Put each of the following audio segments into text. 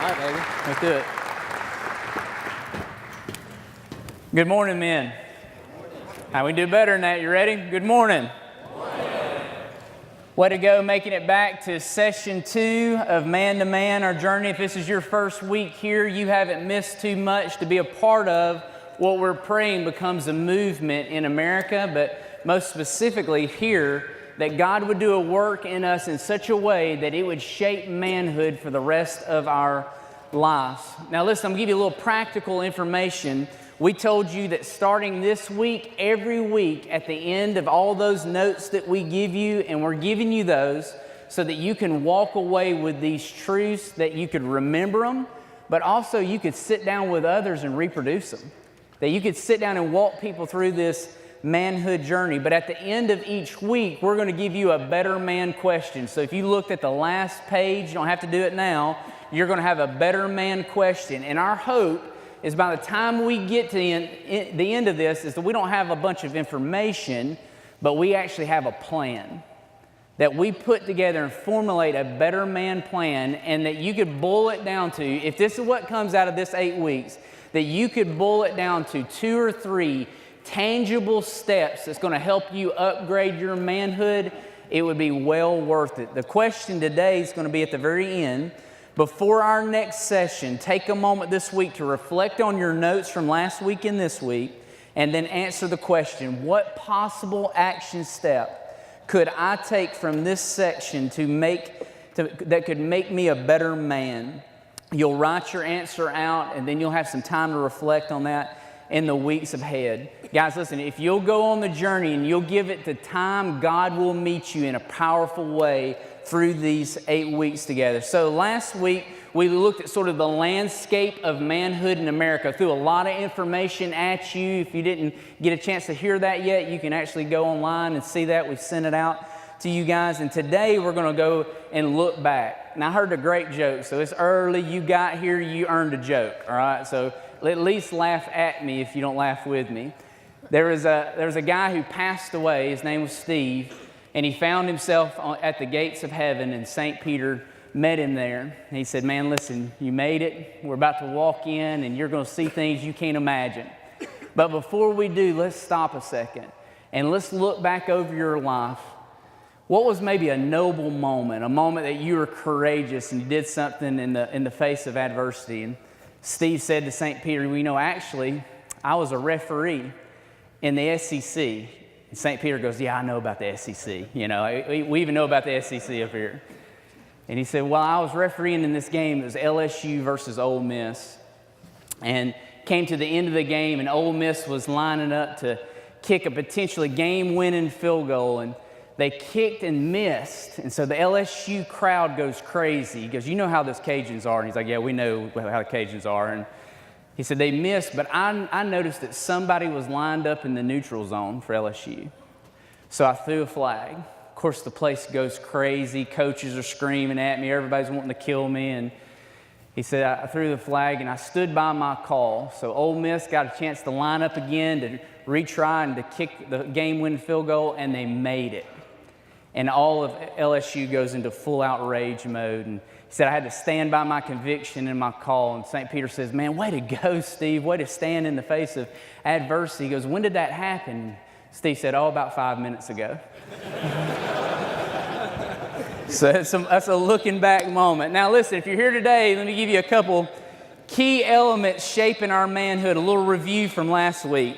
right, baby. Let's do it. Good morning, men. How we do better than that? You ready? Good morning. Way to go, making it back to session 2 of Man to Man, our journey. If this is your first week here, you haven't missed too much to be a part of what we're praying becomes a movement in America, but most specifically here, that God would do a work in us in such a way that it would shape manhood for the rest of our lives. Now listen, I'm going to give you a little practical information. We told you that starting this week, every week at the end of all those notes that we give you, and we're giving you those so that you can walk away with these truths, that you could remember them, but also you could sit down with others and reproduce them. That you could sit down and walk people through this manhood journey. But at the end of each week, we're going to give you a better man question. So if you looked at the last page, you don't have to do it now, you're going to have a better man question. And our hope is by the time we get to the end of this is that we don't have a bunch of information, but we actually have a plan that we put together and formulate a better man plan, and that you could boil it down to, if this is what comes out of this 8 weeks, that you could boil it down to 2 or 3 tangible steps that's going to help you upgrade your manhood. It would be well worth it. The question today is going to be at the very end. Before our next session, take a moment this week to reflect on your notes from last week and this week, and then answer the question, what possible action step could I take from this section that could make me a better man? You'll write your answer out, and then you'll have some time to reflect on that in the weeks ahead. Guys, listen, if you'll go on the journey and you'll give it the time, God will meet you in a powerful way through these 8 weeks together. So last week, we looked at sort of the landscape of manhood in America. Threw a lot of information at you. If you didn't get a chance to hear that yet, you can actually go online and see that. We've sent it out to you guys. And today, we're going to go and look back. And I heard a great joke. So it's early. You got here, you earned a joke. All right? So at least laugh at me if you don't laugh with me. There was a guy who passed away. His name was Steve. And he found himself at the gates of heaven, and St. Peter met him there. And he said, man, listen, you made it. We're about to walk in, and you're going to see things you can't imagine. But before we do, let's stop a second, and let's look back over your life. What was maybe a noble moment, a moment that you were courageous and you did something in the face of adversity? And Steve said to St. Peter, well, you know, actually, I was a referee in the SEC. And St. Peter goes, yeah, I know about the SEC. You know, we even know about the SEC up here. And he said, well, I was refereeing in this game. It was LSU versus Ole Miss. And came to the end of the game, and Ole Miss was lining up to kick a potentially game-winning field goal. And they kicked and missed. And so the LSU crowd goes crazy. He goes, you know how those Cajuns are? And he's like, yeah, we know how the Cajuns are. And he said, they missed, but I noticed that somebody was lined up in the neutral zone for LSU. So I threw a flag. Of course, the place goes crazy. Coaches are screaming at me. Everybody's wanting to kill me. And he said, I threw the flag, and I stood by my call. So Ole Miss got a chance to line up again to retry and to kick the game-winning field goal, and they made it. And all of LSU goes into full outrage mode. And he said, I had to stand by my conviction and my call. And St. Peter says, man, way to go, Steve. Way to stand in the face of adversity. He goes, when did that happen? Steve said, oh, about 5 minutes ago. So that's a looking back moment. Now, listen, if you're here today, let me give you a couple key elements shaping our manhood, a little review from last week.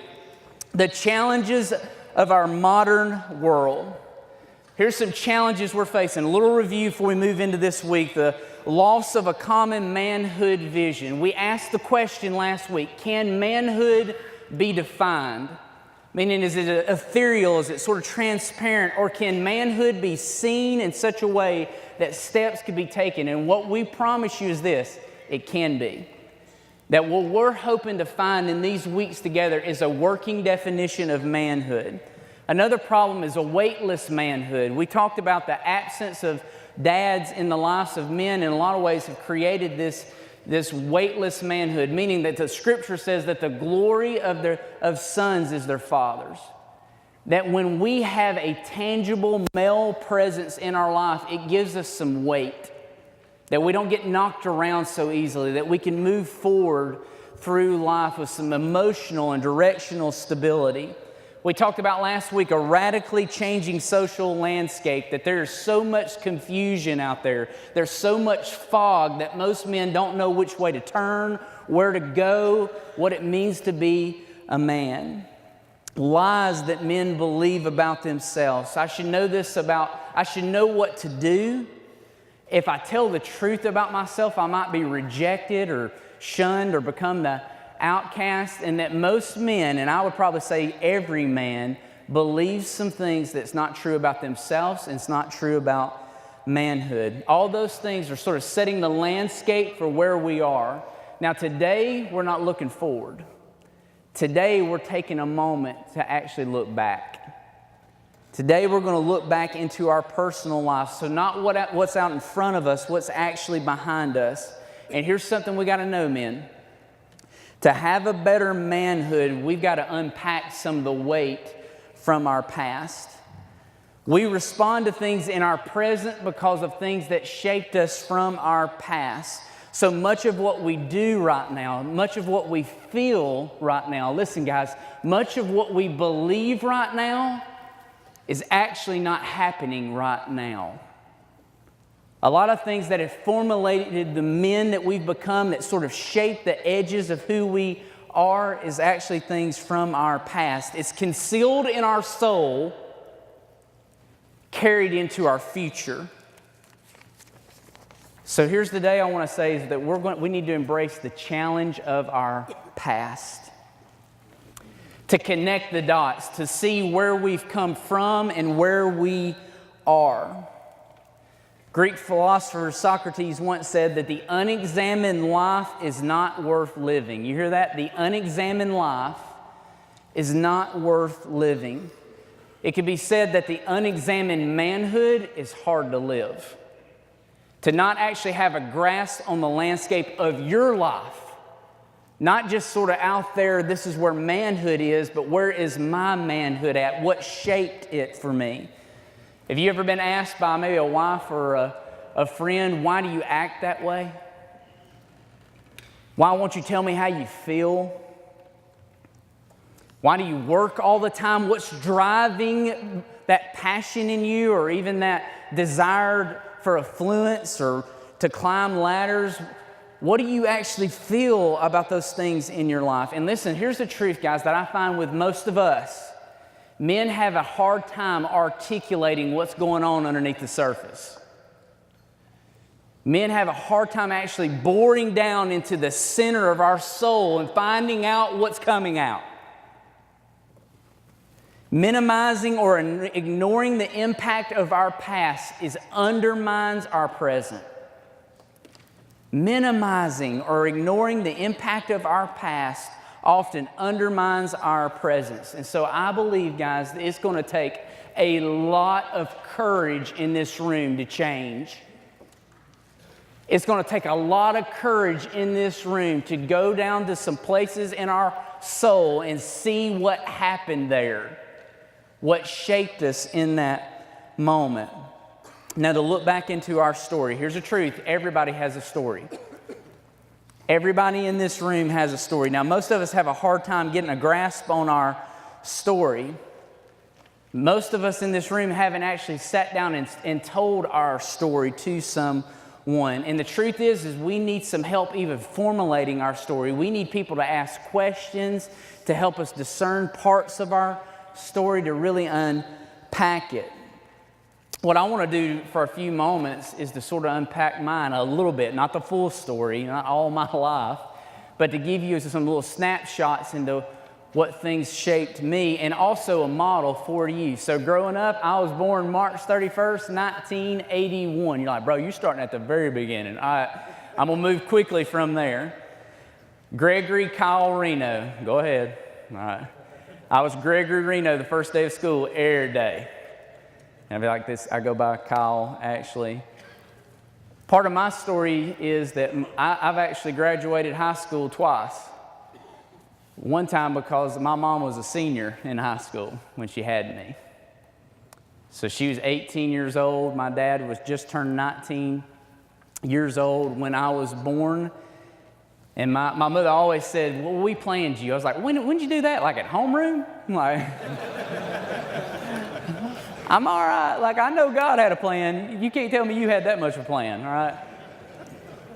The challenges of our modern world. Here's some challenges we're facing. A little review before we move into this week. The loss of a common manhood vision. We asked the question last week, can manhood be defined? Meaning, is it ethereal? Is it sort of transparent? Or can manhood be seen in such a way that steps could be taken? And what we promise you is this, it can be. That what we're hoping to find in these weeks together is a working definition of manhood. Another problem is a weightless manhood. We talked about the absence of dads in the lives of men in a lot of ways have created this weightless manhood, meaning that the scripture says that the glory of sons is their fathers. That when we have a tangible male presence in our life, it gives us some weight. that we don't get knocked around so easily, that we can move forward through life with some emotional and directional stability. We talked about last week a radically changing social landscape, that there is so much confusion out there. There's so much fog that most men don't know which way to turn, where to go, what it means to be a man. Lies that men believe about themselves. I should know what to do. If I tell the truth about myself, I might be rejected or shunned or become the outcast, and that most men, and I would probably say every man, believes some things that's not true about themselves and it's not true about manhood. All those things are sort of setting the landscape for where we are. Now today, we're not looking forward. Today, we're taking a moment to actually look back. Today, we're going to look back into our personal life. So not what's out in front of us, what's actually behind us. And here's something we got to know, men. To have a better manhood, we've got to unpack some of the weight from our past. We respond to things in our present because of things that shaped us from our past. So much of what we do right now, much of what we feel right now, listen guys, much of what we believe right now is actually not happening right now. A lot of things that have formulated the men that we've become, that sort of shape the edges of who we are, is actually things from our past. It's concealed in our soul, carried into our future. So here's the day I want to say is that we need to embrace the challenge of our past. To connect the dots, to see where we've come from and where we are. Greek philosopher Socrates once said that the unexamined life is not worth living. You hear that? The unexamined life is not worth living. It could be said that the unexamined manhood is hard to live. To not actually have a grasp on the landscape of your life. Not just sort of out there, this is where manhood is, but where is my manhood at? What shaped it for me? Have you ever been asked by maybe a wife or a friend, why do you act that way? Why won't you tell me how you feel? Why do you work all the time? What's driving that passion in you, or even that desire for affluence or to climb ladders? What do you actually feel about those things in your life? And listen, here's the truth, guys, that I find with most of us. Men have a hard time articulating what's going on underneath the surface. Men have a hard time actually boring down into the center of our soul and finding out what's coming out. Minimizing or ignoring the impact of our past undermines our present. Minimizing or ignoring the impact of our past often undermines our presence. And so I believe, guys, that it's going to take a lot of courage in this room to change. It's going to take a lot of courage in this room to go down to some places in our soul and see what happened there, what shaped us in that moment. Now, to look back into our story, here's the truth. Everybody has a story. Everybody in this room has a story. Now, most of us have a hard time getting a grasp on our story. Most of us in this room haven't actually sat down and told our story to someone. And the truth is we need some help even formulating our story. We need people to ask questions to help us discern parts of our story, to really unpack it. What I want to do for a few moments is to sort of unpack mine a little bit, not the full story, not all my life, but to give you some little snapshots into what things shaped me, and also a model for you. So growing up, I was born March 31st, 1981. You're like, bro, you're starting at the very beginning. I'm going to move quickly from there. Gregory Kyle Reno. Go ahead. All right. I was Gregory Reno the first day of school every day. And I'd be like this, I go by Kyle, actually. Part of my story is that I've actually graduated high school twice. One time because my mom was a senior in high school when she had me. So she was 18 years old. My dad was just turned 19. years old when I was born. And my mother always said, well, we planned you. I was like, when'd you do that? Like at homeroom? I'm like, I'm all right. Like, I know God had a plan. You can't tell me you had that much of a plan, all right?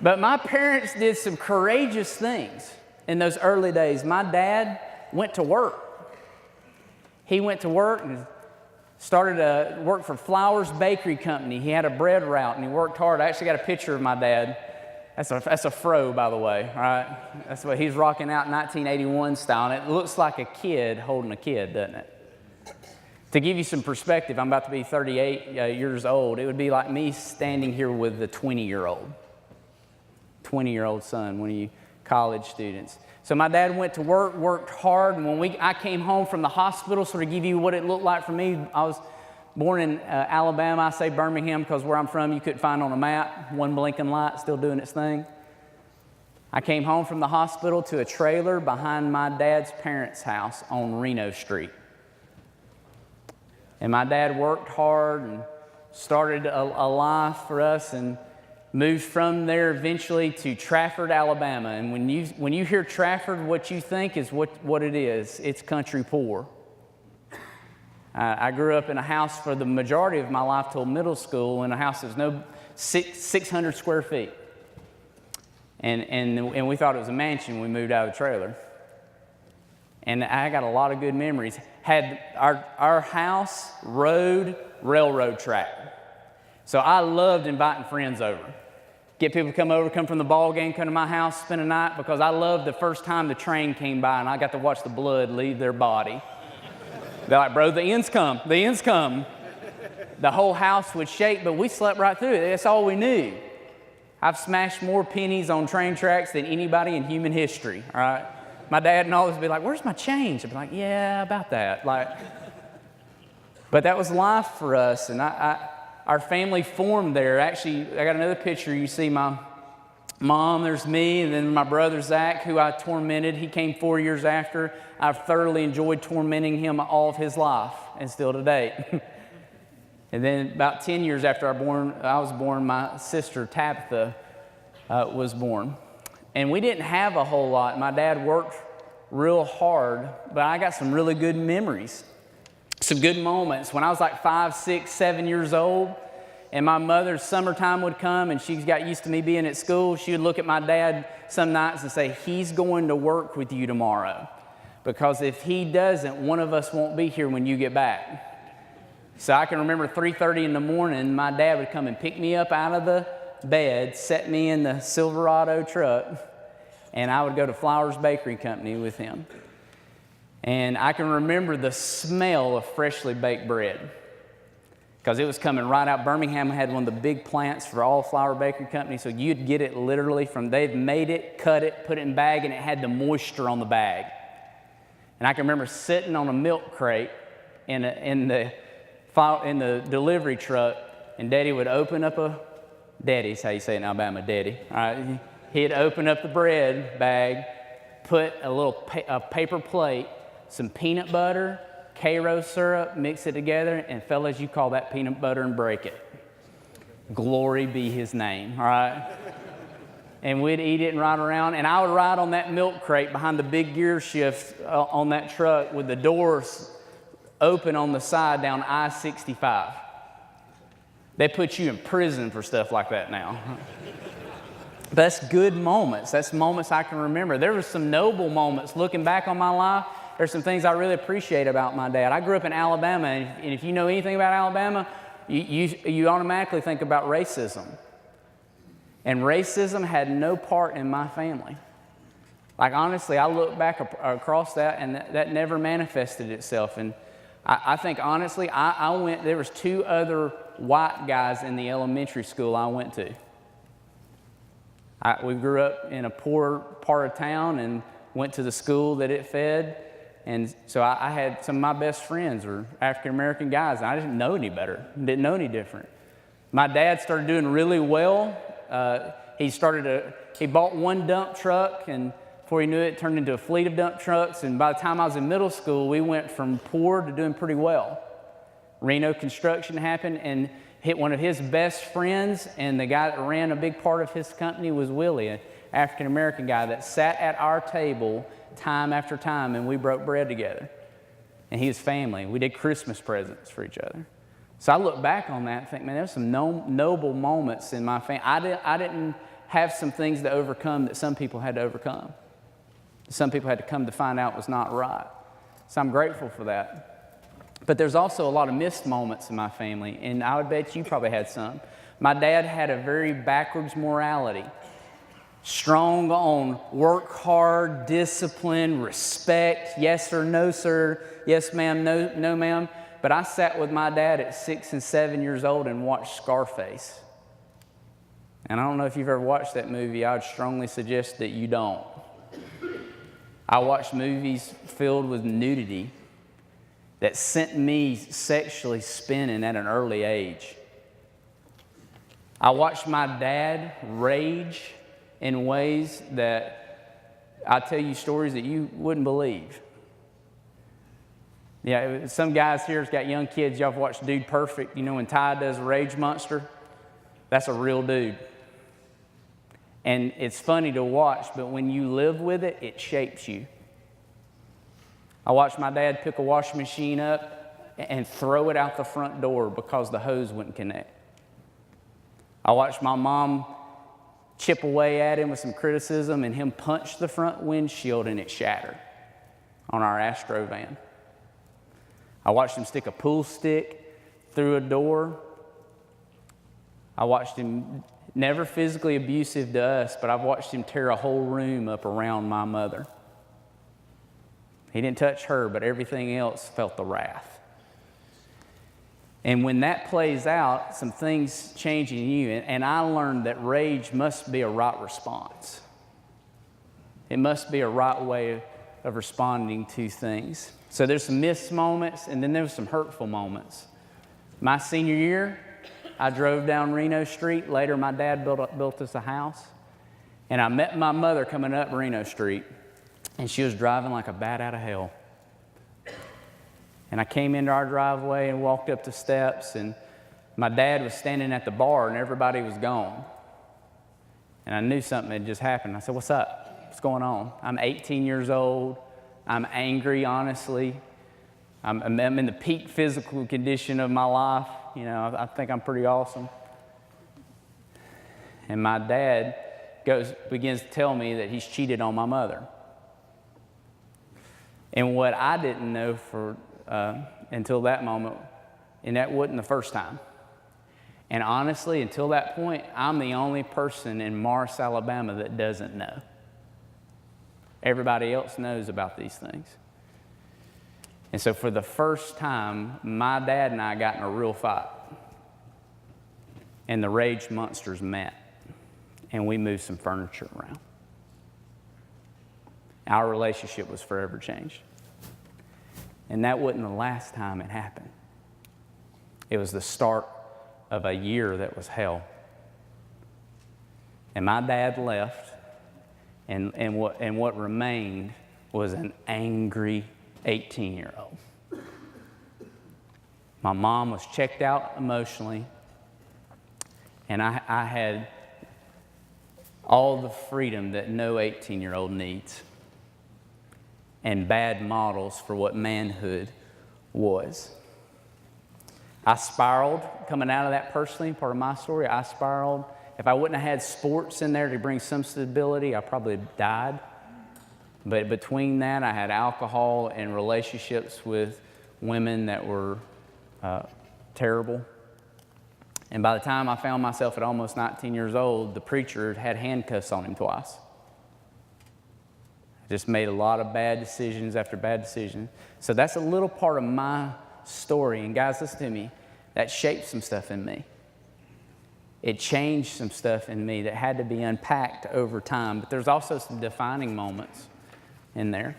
But my parents did some courageous things in those early days. My dad went to work. He went to work and started to work for Flowers Bakery Company. He had a bread route and he worked hard. I actually got a picture of my dad. That's a fro, by the way, all right? That's what he's rocking out 1981 style. And it looks like a kid holding a kid, doesn't it? To give you some perspective, I'm about to be 38 years old. It would be like me standing here with a 20-year-old son, one of you college students. So my dad went to work, worked hard, and when I came home from the hospital, sort of give you what it looked like for me. I was born in Alabama. I say Birmingham because where I'm from, you couldn't find on a map. One blinking light still doing its thing. I came home from the hospital to a trailer behind my dad's parents' house on Reno Street. And my dad worked hard and started a life for us and moved from there eventually to Trafford, Alabama. And when you hear Trafford, what you think is what it is. It's country poor. I grew up in a house for the majority of my life till middle school in a house that was 600 square feet. And we thought it was a mansion when we moved out of the trailer. And I got a lot of good memories. Had our house, road, railroad track. So I loved inviting friends over. Get people to come from the ball game, come to my house, spend a night, because I loved the first time the train came by and I got to watch the blood leave their body. They're like, bro, the end's come. The whole house would shake, but we slept right through it. That's all we knew. I've smashed more pennies on train tracks than anybody in human history, all right? My dad would always be like, where's my change? I'd be like, yeah, about that. But that was life for us, and our family formed there. Actually, I got another picture. You see my mom, there's me, and then my brother Zach, who I tormented. He came 4 years after. I've thoroughly enjoyed tormenting him all of his life, and still today. And then about 10 years after I was born, my sister Tabitha was born. And we didn't have a whole lot. My dad worked real hard, but I got some really good memories. Some good moments. When I was like 5, 6, 7 years old, and my mother's summertime would come, and she got used to me being at school, she would look at my dad some nights and say, he's going to work with you tomorrow. Because if he doesn't, one of us won't be here when you get back. So I can remember 3:30 in the morning, my dad would come and pick me up out of the bed, set me in the Silverado truck, and I would go to Flowers Bakery Company with him. And I can remember the smell of freshly baked bread because it was coming right out. Birmingham had one of the big plants for all Flower Bakery Company, so you'd get it literally they'd made it, cut it, put it in a bag, and it had the moisture on the bag. And I can remember sitting on a milk crate in the delivery truck, and Daddy would open up Daddy's how you say it in Alabama, Daddy. All right. He'd open up the bread bag, put a paper plate, some peanut butter, Karo syrup, mix it together, and fellas, you call that peanut butter and break it. Glory be his name, all right? And we'd eat it and ride around, and I would ride on that milk crate behind the big gear shift on that truck with the doors open on the side down I-65. They put you in prison for stuff like that now. That's good moments. That's moments I can remember. There were some noble moments. Looking back on my life, there's some things I really appreciate about my dad. I grew up in Alabama, and if you know anything about Alabama, you automatically think about racism. And racism had no part in my family. Like, honestly, I look back across that, and that never manifested itself. And I think, honestly, there was 2 other white guys in the elementary school I went to. We grew up in a poor part of town and went to the school that it fed. And so I had some of my best friends were African-American guys, and I didn't know any better, didn't know any different. My dad started doing really well. He bought one dump truck, and before he knew it, it turned into a fleet of dump trucks. And by the time I was in middle school, we went from poor to doing pretty well. Reno construction happened, and one of his best friends and the guy that ran a big part of his company was Willie, an African-American guy that sat at our table time after time, and we broke bread together. And he was family. We did Christmas presents for each other. So I look back on that and think, man, there's some noble moments in my family. I didn't have some things to overcome that some people had to overcome. Some people had to come to find out was not right. So I'm grateful for that. But there's also a lot of missed moments in my family, and I would bet you probably had some. My dad had a very backwards morality. Strong on work hard, discipline, respect, yes or no, sir, yes, ma'am, no, ma'am. But I sat with my dad at 6 and 7 years old and watched Scarface. And I don't know if you've ever watched that movie. I would strongly suggest that you don't. I watched movies filled with nudity that sent me sexually spinning at an early age. I watched my dad rage in ways that I tell you stories that you wouldn't believe. Yeah, some guys here has got young kids. Y'all have watched Dude Perfect. You know when Ty does Rage Monster? That's a real dude. And it's funny to watch, but when you live with it, it shapes you. I watched my dad pick a washing machine up and throw it out the front door because the hose wouldn't connect. I watched my mom chip away at him with some criticism and him punch the front windshield and it shattered on our Astro van. I watched him stick a pool stick through a door. I watched him, never physically abusive to us, but I've watched him tear a whole room up around my mother. He didn't touch her, but everything else felt the wrath. And when that plays out, some things change in you. And I learned that rage must be a right response. It must be a right way of responding to things. So there's some missed moments, and then there's some hurtful moments. My senior year, I drove down Reno Street. Later, my dad built us a house. And I met my mother coming up Reno Street, and she was driving like a bat out of hell. And I came into our driveway and walked up the steps, and my dad was standing at the bar, and everybody was gone. And I knew something had just happened. I said, "What's up? What's going on?" I'm 18 years old. I'm angry, honestly. I'm in the peak physical condition of my life. You know, I think I'm pretty awesome. And my dad begins to tell me that he's cheated on my mother. And what I didn't know until that moment, and that wasn't the first time. And honestly, until that point, I'm the only person in Morris, Alabama that doesn't know. Everybody else knows about these things. And so for the first time, my dad and I got in a real fight. And the rage monsters met. And we moved some furniture around. Our relationship was forever changed. And that wasn't the last time it happened. It was the start of a year that was hell. And my dad left, and what remained was an angry 18-year-old. My mom was checked out emotionally, and I had all the freedom that no 18-year-old needs, and bad models for what manhood was. I spiraled coming out of that personally, part of my story. I spiraled. If I wouldn't have had sports in there to bring some stability, I probably died. But between that, I had alcohol and relationships with women that were terrible. And by the time I found myself at almost 19 years old, the preacher had handcuffs on him twice. I just made a lot of bad decisions after bad decisions. So that's a little part of my story. And guys, listen to me. That shaped some stuff in me. It changed some stuff in me that had to be unpacked over time. But there's also some defining moments in there.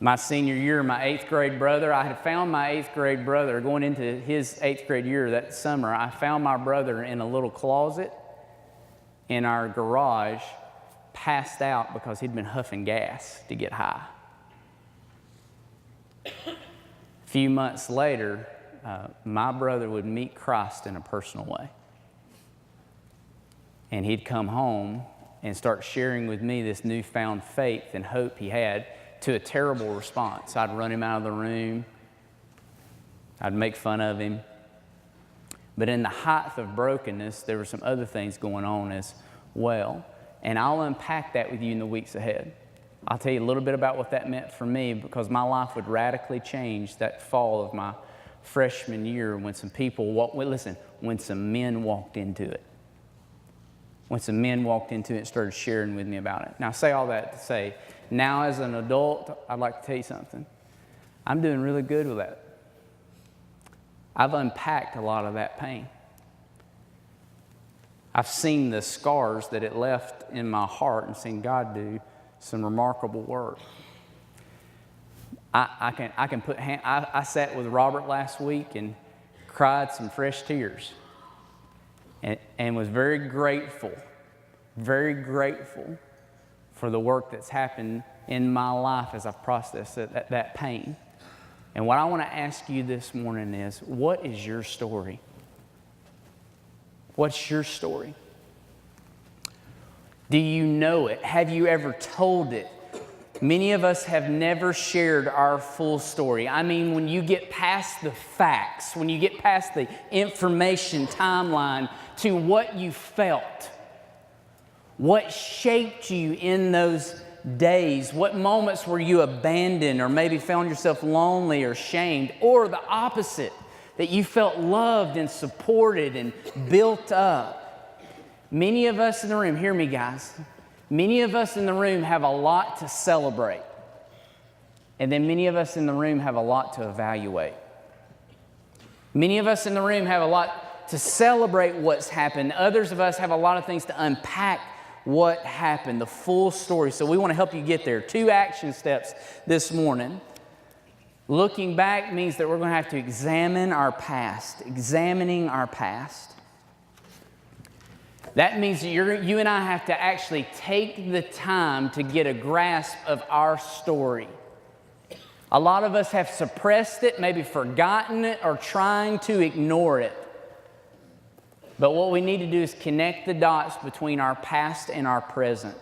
My senior year, my 8th grade brother, I had found my 8th grade brother going into his 8th grade year that summer. I found my brother in a little closet in our garage, passed out because he'd been huffing gas to get high. A few months later, my brother would meet Christ in a personal way. And he'd come home and start sharing with me this newfound faith and hope he had, to a terrible response. I'd run him out of the room. I'd make fun of him. But in the height of brokenness, there were some other things going on as well. And I'll unpack that with you in the weeks ahead. I'll tell you a little bit about what that meant for me, because my life would radically change that fall of my freshman year when some people when some men walked into it. When some men walked into it and started sharing with me about it. Now, I say all that to say, now as an adult, I'd like to tell you something. I'm doing really good with that. I've unpacked a lot of that pain. I've seen the scars that it left in my heart and seen God do some remarkable work. I sat with Robert last week and cried some fresh tears and was very grateful for the work that's happened in my life as I've processed that pain. And what I want to ask you this morning is, what is your story? What's your story? Do you know it? Have you ever told it? Many of us have never shared our full story. I mean, when you get past the facts, when you get past the information timeline to what you felt, what shaped you in those days, what moments were you abandoned or maybe found yourself lonely or shamed, or the opposite, that you felt loved and supported and built up. Many of us in the room, hear me guys, many of us in the room have a lot to celebrate. And then many of us in the room have a lot to evaluate. Many of us in the room have a lot to celebrate what's happened. Others of us have a lot of things to unpack what happened, the full story. So we want to help you get there. 2 action steps this morning. Looking back means that we're going to have to examine our past, examining our past. That means that you and I have to actually take the time to get a grasp of our story. A lot of us have suppressed it, maybe forgotten it, or trying to ignore it. But what we need to do is connect the dots between our past and our present.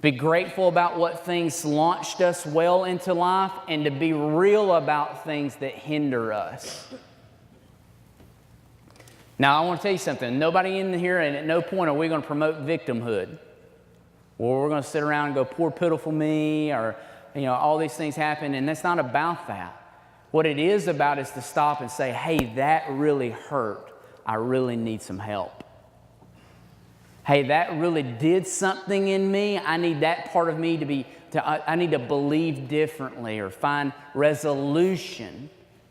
Be grateful about what things launched us well into life, and to be real about things that hinder us. Now, I want to tell you something. Nobody in here, and at no point are we going to promote victimhood. Or we're going to sit around and go, poor pitiful me, or all these things happen, and that's not about that. What it is about is to stop and say, hey, that really hurt. I really need some help. Hey, that really did something in me. I need that part of me I need to believe differently or find resolution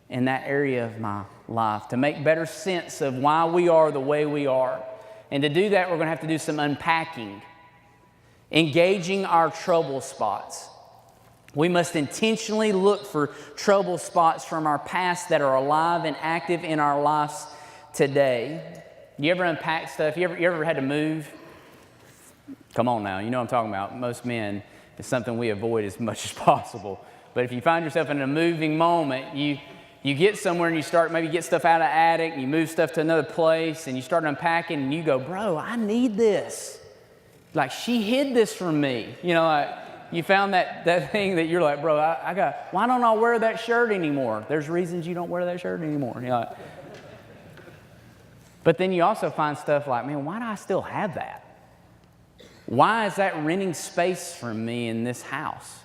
in that area of my life to make better sense of why we are the way we are. And to do that, we're going to have to do some unpacking, engaging our trouble spots. We must intentionally look for trouble spots from our past that are alive and active in our lives today. You ever unpack stuff? You ever had to move? Come on now, you know what I'm talking about. Most men, it's something we avoid as much as possible. But if you find yourself in a moving moment, you get somewhere and you start maybe get stuff out of the attic, and you move stuff to another place, and you start unpacking, and you go, bro, I need this. Like, she hid this from me. You found that thing that you're like, bro, why don't I wear that shirt anymore? There's reasons you don't wear that shirt anymore. But then you also find stuff like, man, why do I still have that? Why is that renting space from me in this house?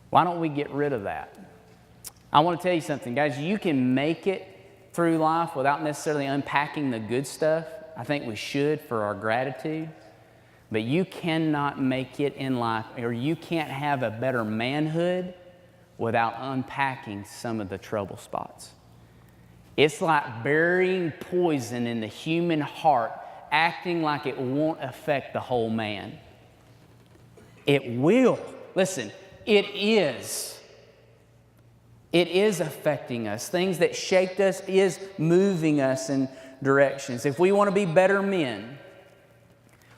Why don't we get rid of that? I want to tell you something, guys. You can make it through life without necessarily unpacking the good stuff. I think we should for our gratitude. But you cannot make it in life, or you can't have a better manhood without unpacking some of the trouble spots. It's like burying poison in the human heart, acting like it won't affect the whole man. It will. Listen, it is. It is affecting us. Things that shaped us is moving us in directions. If we want to be better men,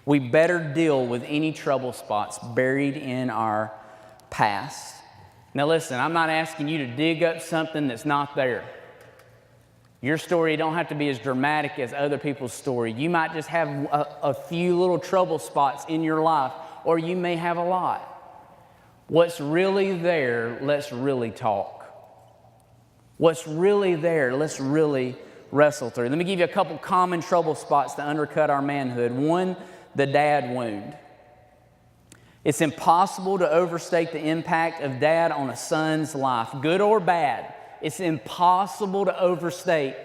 we better deal with any trouble spots buried in our past. Now listen, I'm not asking you to dig up something that's not there. Your story don't have to be as dramatic as other people's story. You might just have a few little trouble spots in your life, or you may have a lot. What's really there, let's really talk. What's really there, let's really wrestle through. Let me give you a couple common trouble spots to undercut our manhood. One, the dad wound. It's impossible to overstate the impact of dad on a son's life, good or bad. It's impossible to overstate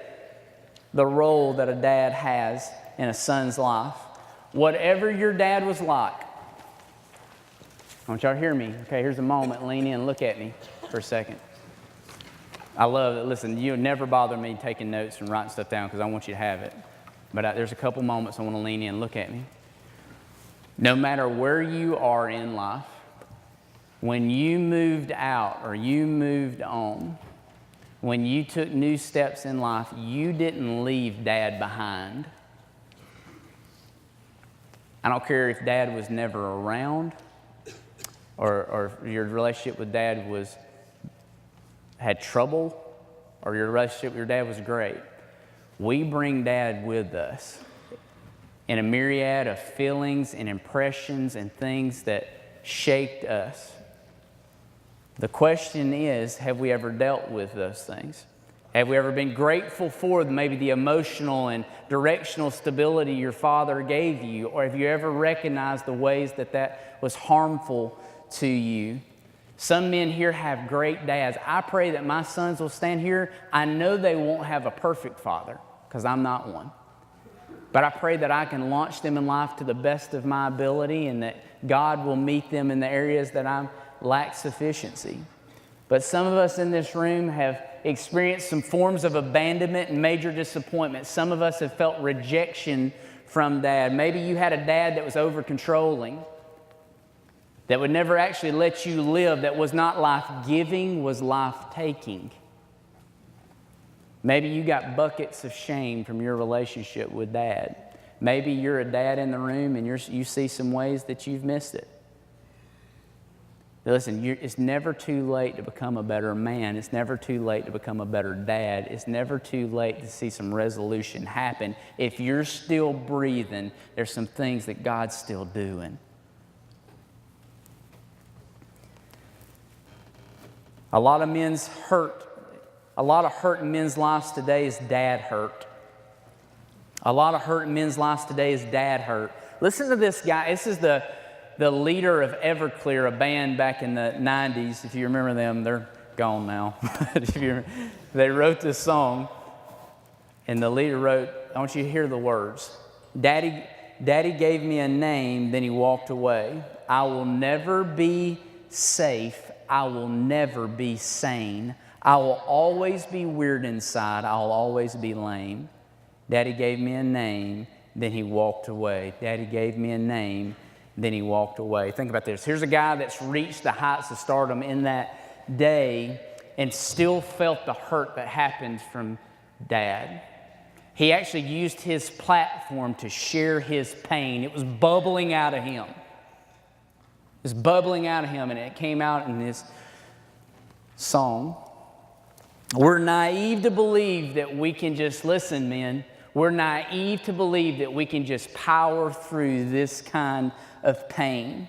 the role that a dad has in a son's life. Whatever your dad was like, I want y'all to hear me. Okay, here's a moment. Lean in and look at me for a second. I love it. Listen, you never bother me taking notes and writing stuff down because I want you to have it. But there's a couple moments I want to lean in and look at me. No matter where you are in life, when you moved out or you moved on, when you took new steps in life, you didn't leave dad behind. I don't care if dad was never around or your relationship with dad had trouble or your relationship with your dad was great. We bring dad with us in a myriad of feelings and impressions and things that shaped us. The question is, have we ever dealt with those things? Have we ever been grateful for maybe the emotional and directional stability your father gave you? Or have you ever recognized the ways that was harmful to you? Some men here have great dads. I pray that my sons will stand here. I know they won't have a perfect father because I'm not one. But I pray that I can launch them in life to the best of my ability and that God will meet them in the areas that I lack sufficiency. But some of us in this room have experienced some forms of abandonment and major disappointment. Some of us have felt rejection from dad. Maybe you had a dad that was over-controlling, that would never actually let you live, that was not life-giving, was life-taking. Maybe you got buckets of shame from your relationship with dad. Maybe you're a dad in the room and you see some ways that you've missed it. Listen, it's never too late to become a better man. It's never too late to become a better dad. It's never too late to see some resolution happen. If you're still breathing, there's some things that God's still doing. A lot of hurt in men's lives today is dad hurt. A lot of hurt in men's lives today is dad hurt. Listen to this guy. This is the leader of Everclear, a band back in the 90s. If you remember them, they're gone now. They wrote this song, and the leader wrote, I want you to hear the words. Daddy gave me a name, then he walked away. I will never be safe. I will never be sane. I will always be weird inside. I will always be lame. Daddy gave me a name, then he walked away. Daddy gave me a name, then he walked away. Think about this. Here's a guy that's reached the heights of stardom in that day and still felt the hurt that happened from dad. He actually used his platform to share his pain. It was bubbling out of him. It was bubbling out of him, and it came out in this song. We're naive to believe that we can just, listen, men, we're naive to believe that we can just power through this kind of pain.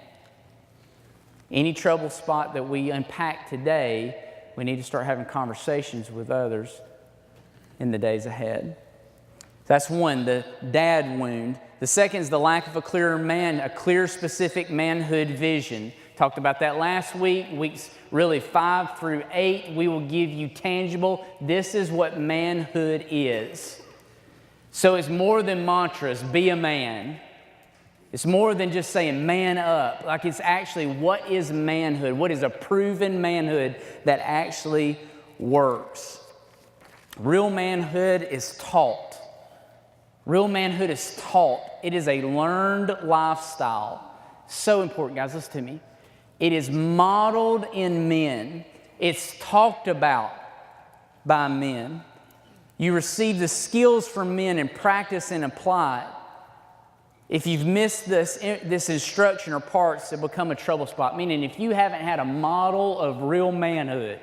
Any trouble spot that we unpack today, we need to start having conversations with others in the days ahead. That's one, the dad wound. The second is the lack of a clear specific manhood vision. Talked about that last week, weeks really 5 through 8. We will give you tangible. This is what manhood is. So it's more than mantras, be a man. It's more than just saying man up. Like it's actually, what is manhood? What is a proven manhood that actually works? Real manhood is taught. Real manhood is taught. It is a learned lifestyle. So important, guys, listen to me. It is modeled in men. It's talked about by men. You receive the skills from men and practice and apply it. If you've missed this instruction or parts, it become a trouble spot. Meaning if you haven't had a model of real manhood,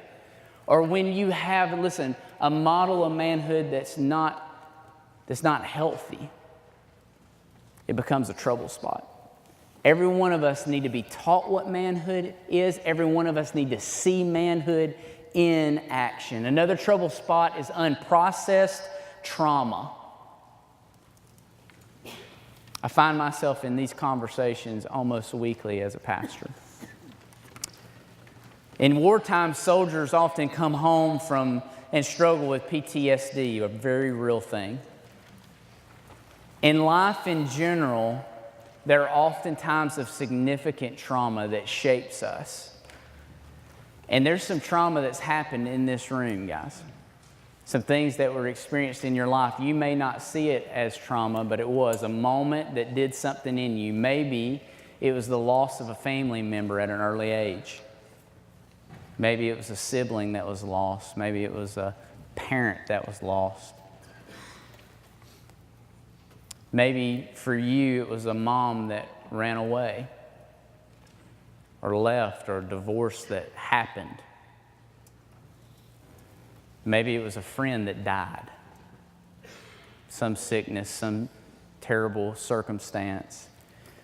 or when you have, listen, a model of manhood that's not healthy, it becomes a trouble spot. Every one of us need to be taught what manhood is. Every one of us need to see manhood in action. Another trouble spot is unprocessed trauma. I find myself in these conversations almost weekly as a pastor. In wartime, soldiers often come home from and struggle with PTSD, a very real thing. In life in general, there are often times of significant trauma that shapes us. And there's some trauma that's happened in this room, guys. Some things that were experienced in your life. You may not see it as trauma, but it was a moment that did something in you. Maybe it was the loss of a family member at an early age. Maybe it was a sibling that was lost. Maybe it was a parent that was lost. Maybe for you it was a mom that ran away or left, or a divorce that happened. Maybe it was a friend that died. Some sickness, some terrible circumstance.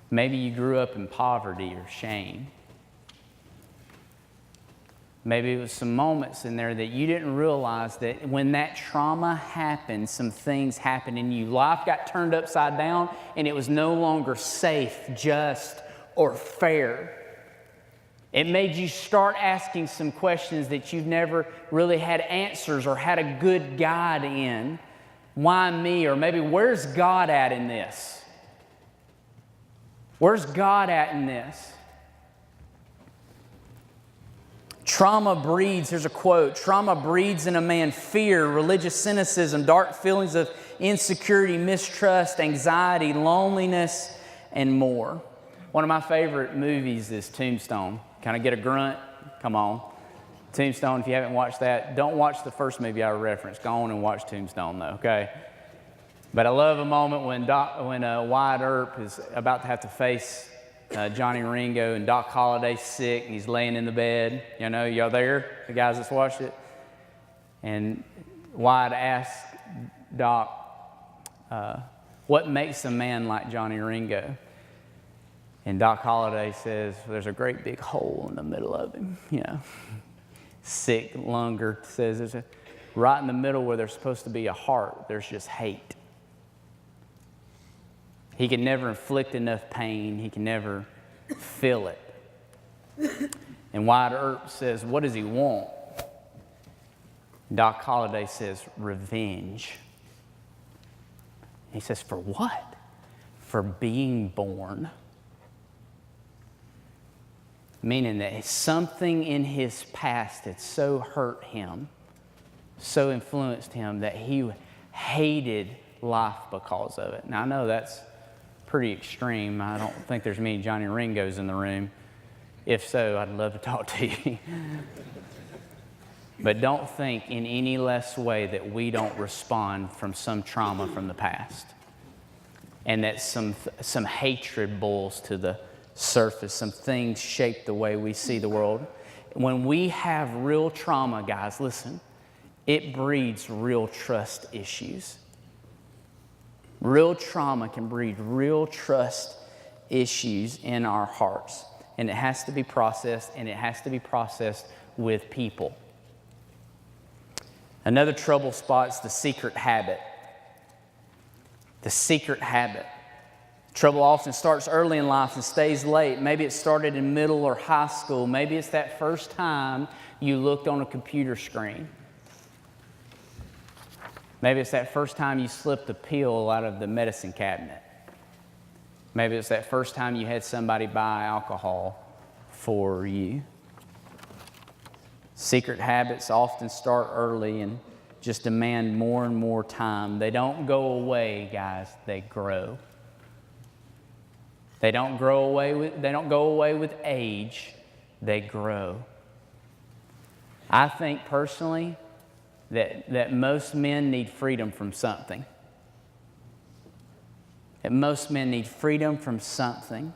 Maybe you grew up in poverty or shame. Maybe it was some moments in there that you didn't realize that when that trauma happened, some things happened in you. Life got turned upside down and it was no longer safe, just, or fair. It made you start asking some questions that you've never really had answers or had a good guide in. Why me? Or maybe where's God at in this? Where's God at in this? Trauma breeds, here's a quote, trauma breeds in a man fear, religious cynicism, dark feelings of insecurity, mistrust, anxiety, loneliness, and more. One of my favorite movies is Tombstone. Can I get a grunt? Come on. Tombstone, if you haven't watched that, don't watch the first movie I referenced. Go on and watch Tombstone, though, okay? But I love a moment when Wyatt Earp is about to have to face Johnny Ringo, and Doc Holliday's sick, and he's laying in the bed. You know, y'all there? The guys that's watched it? And Wyatt asks Doc, what makes a man like Johnny Ringo? And Doc Holliday says, there's a great big hole in the middle of him, you know. Sick lunger says, there's right in the middle where there's supposed to be a heart, there's just hate. He can never inflict enough pain. He can never feel it. And Wyatt Earp says, what does he want? Doc Holliday says, revenge. He says, for what? For being born. Meaning that something in his past had so hurt him, so influenced him, that he hated life because of it. Now, I know that's pretty extreme. I don't think there's many Johnny Ringos in the room. If so, I'd love to talk to you. But don't think in any less way that we don't respond from some trauma from the past, and that some hatred boils to the surface. Some things shape the way we see the world. When we have real trauma, guys, listen, it breeds real trust issues. Real trauma can breed real trust issues in our hearts. And it has to be processed, and it has to be processed with people. Another trouble spot is the secret habit. The secret habit. Trouble often starts early in life and stays late. Maybe it started in middle or high school. Maybe it's that first time you looked on a computer screen. Maybe it's that first time you slipped a pill out of the medicine cabinet. Maybe it's that first time you had somebody buy alcohol for you. Secret habits often start early and just demand more and more time. They don't go away, guys. They grow. They don't go away with age. They grow. I think personally that most men need freedom from something. that most men need freedom from something.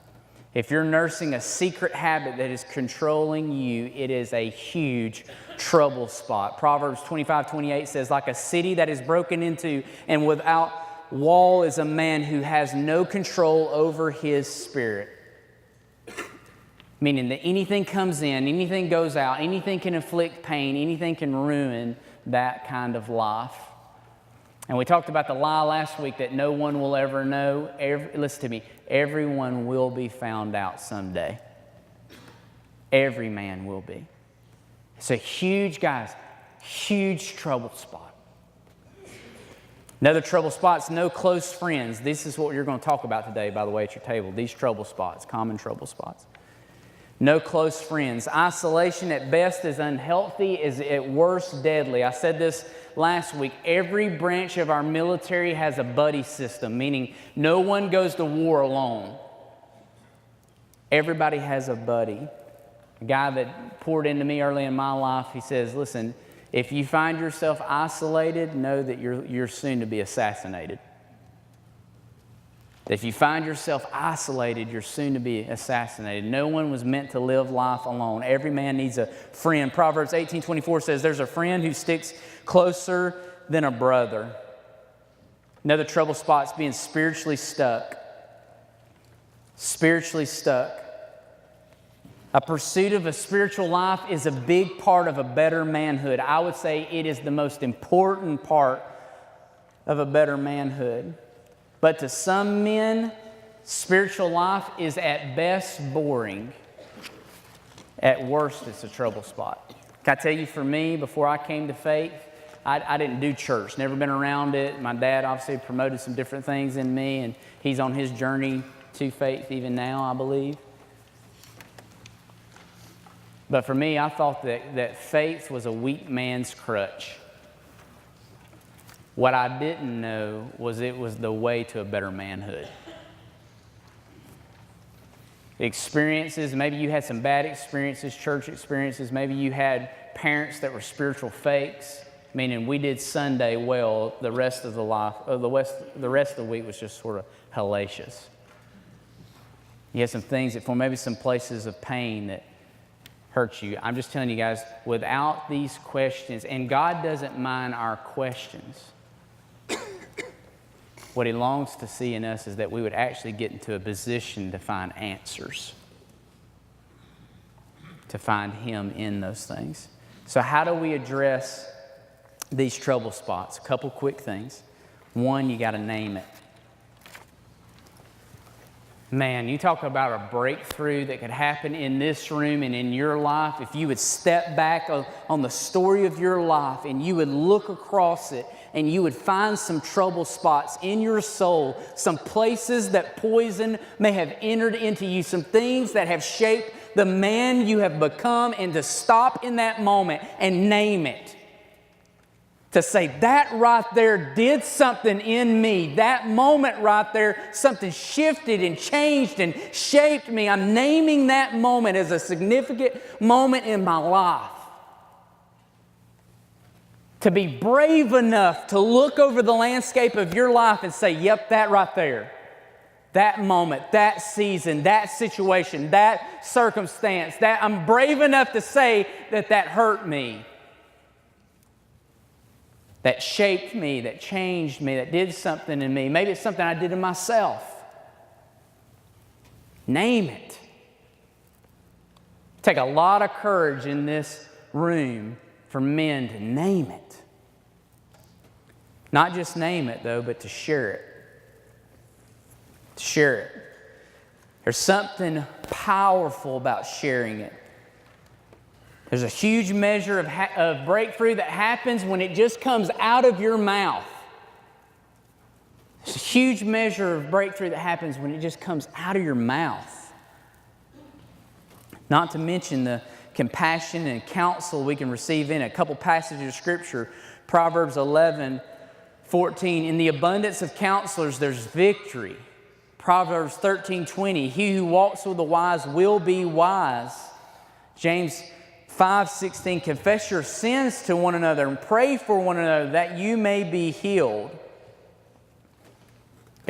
If you're nursing a secret habit that is controlling you, it is a huge trouble spot. Proverbs 25:28 says, like a city that is broken into and without wall is a man who has no control over his spirit. Meaning that anything comes in, anything goes out, anything can inflict pain, anything can ruin that kind of life. And we talked about the lie last week that no one will ever know. Listen to me. Everyone will be found out someday. Every man will be. It's a huge, guys, huge trouble spot. Another trouble spot is no close friends. This is what you're going to talk about today, by the way, at your table. These trouble spots, common trouble spots. No close friends. Isolation at best is unhealthy, is at worst deadly. I said this last week. Every branch of our military has a buddy system, meaning no one goes to war alone. Everybody has a buddy. A guy that poured into me early in my life, he says, listen, if you find yourself isolated, know that you're soon to be assassinated. If you find yourself isolated, you're soon to be assassinated. No one was meant to live life alone. Every man needs a friend. Proverbs 18:24 says, there's a friend who sticks closer than a brother. Another trouble spot is being spiritually stuck. Spiritually stuck. A pursuit of a spiritual life is a big part of a better manhood. I would say it is the most important part of a better manhood. But to some men, spiritual life is at best boring. At worst, it's a trouble spot. Can I tell you, for me, before I came to faith, I didn't do church, never been around it. My dad obviously promoted some different things in me, and he's on his journey to faith even now, I believe. But for me, I thought that faith was a weak man's crutch. What I didn't know was it was the way to a better manhood. Experiences, maybe you had some bad experiences, church experiences. Maybe you had parents that were spiritual fakes, meaning we did Sunday well, the rest of the rest of the week was just sort of hellacious. You had some things that, for maybe some places of pain that hurt you. I'm just telling you guys, without these questions, and God doesn't mind our questions. What He longs to see in us is that we would actually get into a position to find answers, to find Him in those things. So how do we address these trouble spots? A couple quick things. One, you got to name it. Man, you talk about a breakthrough that could happen in this room and in your life. If you would step back on the story of your life and you would look across it and you would find some trouble spots in your soul, some places that poison may have entered into you, some things that have shaped the man you have become, and to stop in that moment and name it. To say, that right there did something in me. That moment right there, something shifted and changed and shaped me. I'm naming that moment as a significant moment in my life. To be brave enough to look over the landscape of your life and say, yep, that right there. That moment, that season, that situation, that circumstance, that I'm brave enough to say that hurt me. That shaped me, that changed me, that did something in me. Maybe it's something I did in myself. Name it. Take a lot of courage in this room for men to name it. Not just name it, though, but to share it. To share it. There's something powerful about sharing it. There's a huge measure of breakthrough that happens when it just comes out of your mouth. There's a huge measure of breakthrough that happens when it just comes out of your mouth. Not to mention the compassion and counsel we can receive in a couple passages of Scripture. Proverbs 11:14, in the abundance of counselors there's victory. Proverbs 13:20, he who walks with the wise will be wise. James 5:16, confess your sins to one another and pray for one another that you may be healed.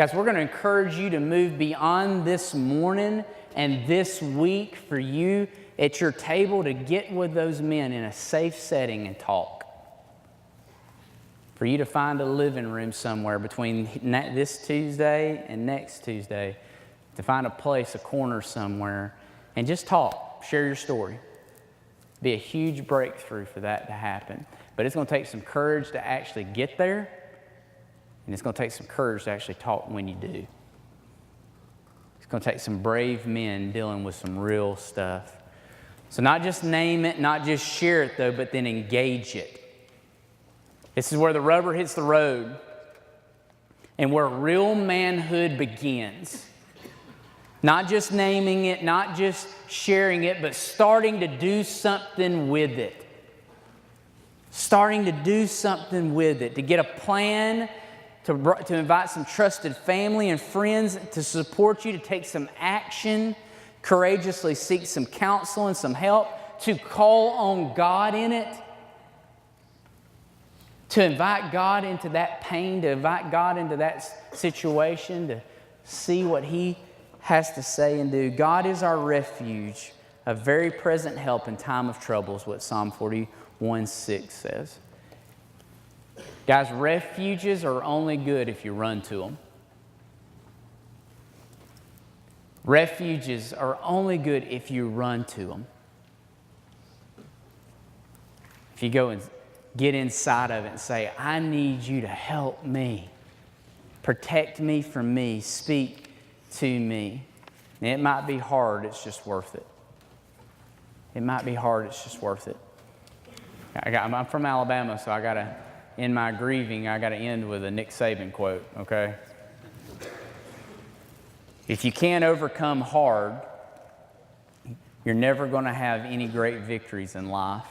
Guys, we're going to encourage you to move beyond this morning and this week for you at your table to get with those men in a safe setting and talk. For you to find a living room somewhere between this Tuesday and next Tuesday, to find a place, a corner somewhere, and just talk, share your story. Be a huge breakthrough for that to happen. But it's going to take some courage to actually get there, and it's going to take some courage to actually talk when you do. It's going to take some brave men dealing with some real stuff. So not just name it, not just share it though, but then engage it. This is where the rubber hits the road and where real manhood begins. Not just naming it, not just sharing it, but starting to do something with it. Starting to do something with it, to get a plan, to invite some trusted family and friends to support you, to take some action, courageously seek some counsel and some help, to call on God in it, to invite God into that pain, to invite God into that situation, to see what He has to say and do. God is our refuge, a very present help in time of trouble is what Psalm 41:6 says. Guys, refuges are only good if you run to them. Refuges are only good if you run to them. If you go and get inside of it and say, I need you to help me. Protect me from me. Speak to me. And it might be hard, it's just worth it. It might be hard, it's just worth it. I'm from Alabama, so in my grieving, I got to end with a Nick Saban quote, okay? If you can't overcome hard, you're never going to have any great victories in life.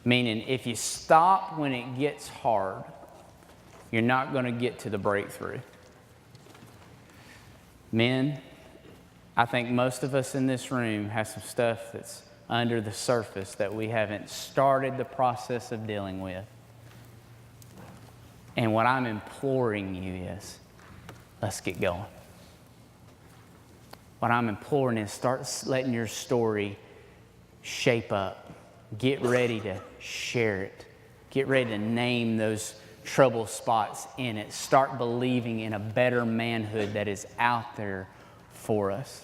Meaning, if you stop when it gets hard, you're not going to get to the breakthrough. Men, I think most of us in this room have some stuff that's under the surface that we haven't started the process of dealing with. And what I'm imploring you is, let's get going. What I'm imploring is start letting your story shape up. Get ready to share it. Get ready to name those trouble spots in it. Start believing in a better manhood that is out there for us.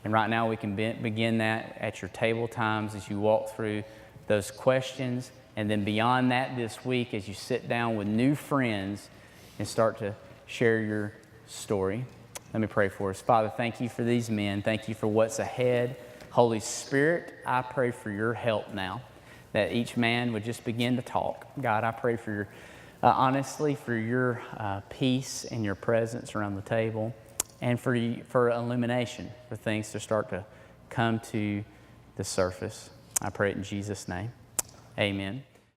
And right now we can begin that at your table times as you walk through those questions. And then beyond that this week as you sit down with new friends and start to share your story. Let me pray for us. Father, thank you for these men. Thank you for what's ahead. Holy Spirit, I pray for your help now, that each man would just begin to talk. God, I pray for your, honestly, for your peace and your presence around the table, and for illumination, for things to start to come to the surface. I pray it in Jesus' name. Amen.